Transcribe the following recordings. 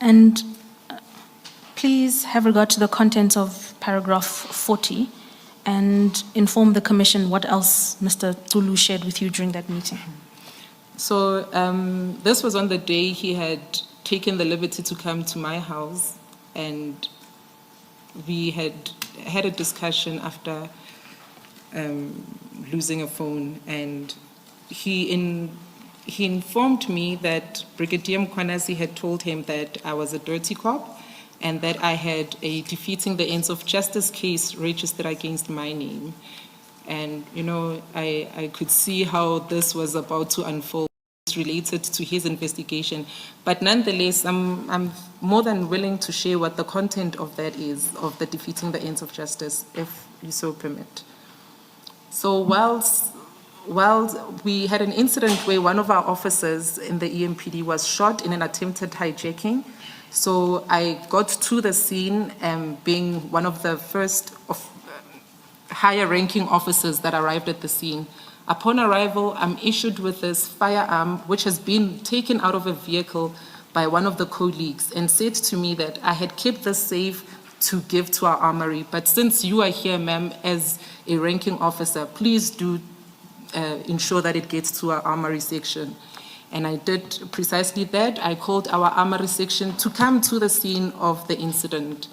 And please have regard to the contents of paragraph 40 and inform the Commission what else Mr. Zulu shared with you during that meeting. So this was on the day he had taken the liberty to come to my house, and we had had a discussion after losing a phone, and he informed me that Brigadier Mkhwananzi had told him that I was a dirty cop and that I had a defeating the ends of justice case registered against my name. And, you know, I could see how this was about to unfold related to his investigation. But nonetheless, I'm more than willing to share what the content of that is, of the defeating the ends of justice, if you so permit. So whilst we had an incident where one of our officers in the EMPD was shot in an attempted hijacking. So I got to the scene, being one of the first higher ranking officers that arrived at the scene. Upon arrival, I'm issued with this firearm, which has been taken out of a vehicle by one of the colleagues, and said to me that I had kept this safe to give to our armory. But since you are here, ma'am, as a ranking officer, please do ensure that it gets to our armory section. And I did precisely that. I called our armory section to come to the scene of the incident.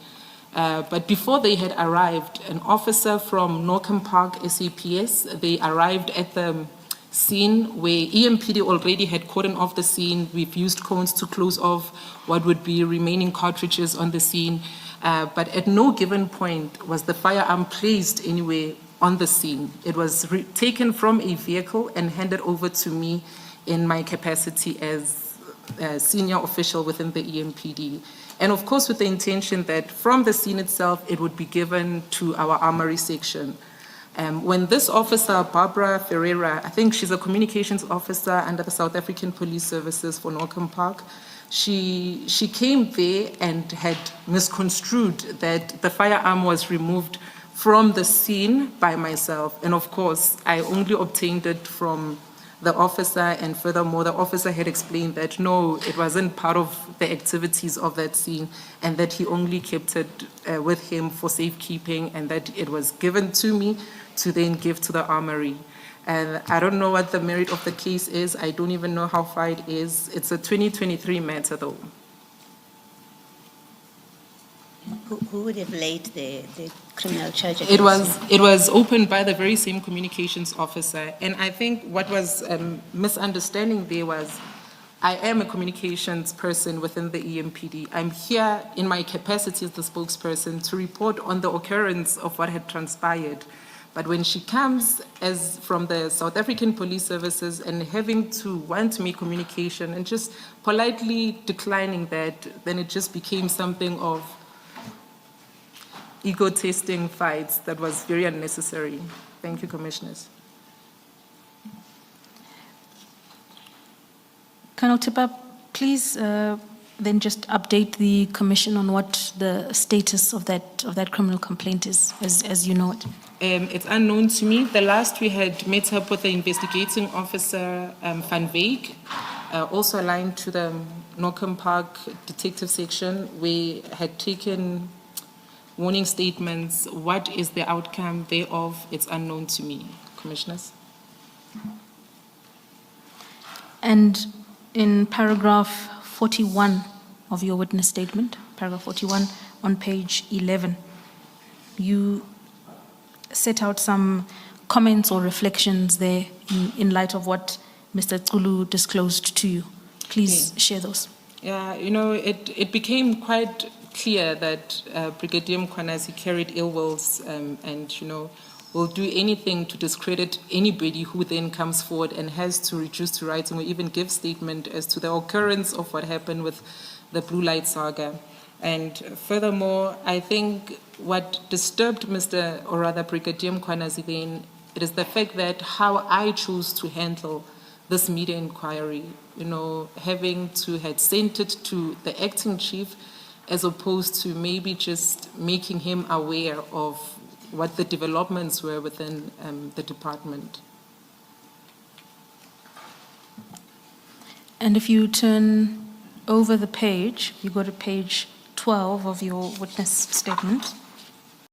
But before they had arrived, an officer from Norcom Park SAPS, they arrived at the scene where EMPD already had cordoned off the scene. We've used cones to close off what would be remaining cartridges on the scene. But at no given point was the firearm placed anywhere on the scene. It was taken from a vehicle and handed over to me in my capacity as a senior official within the EMPD. And of course, with the intention that from the scene itself, it would be given to our armory section. When this officer, Barbara Ferreira, I think she's a communications officer under the South African Police Services for Norcom Park, she came there and had misconstrued that the firearm was removed from the scene by myself. And of course, I only obtained it from the officer, and furthermore, the officer had explained that no, it wasn't part of the activities of that scene, and that he only kept it with him for safekeeping, and that it was given to me to then give to the armory. And I don't know what the merit of the case is. I don't even know how far it is. It's a 2023 matter, though. Who would have laid the criminal charge? It was opened by the very same communications officer. And I think what was misunderstanding there was, I am a communications person within the EMPD. I'm here in my capacity as the spokesperson to report on the occurrence of what had transpired. But when she comes as from the South African Police Services and having to want to make communication and just politely declining that, then it just became something of ego-testing fights that was very unnecessary. Thank you, Commissioners. Colonel Tippa, please then just update the Commission on what the status of that criminal complaint is, as you know it. It's unknown to me. The last we had met up with the investigating officer, Van Veek, also aligned to the Norcom Park detective section. We had taken warning statements. What is the outcome thereof? It's unknown to me, Commissioners. And in paragraph 41 of your witness statement, paragraph 41 on page 11, you set out some comments or reflections there in light of what Mr. Zulu disclosed to you. Please share those. Yeah, you know, it became quite clear that Brigadier Mkhwananzi carried ill wills and, you know, will do anything to discredit anybody who then comes forward and has to reduce to writing or even give statement as to the occurrence of what happened with the Blue Light saga. And furthermore, I think what disturbed Brigadier Mkhwananzi then, it is the fact that how I chose to handle this media inquiry, you know, having to had sent it to the acting chief as opposed to maybe just making him aware of what the developments were within the department. And if you turn over the page, you go to page 12 of your witness statement.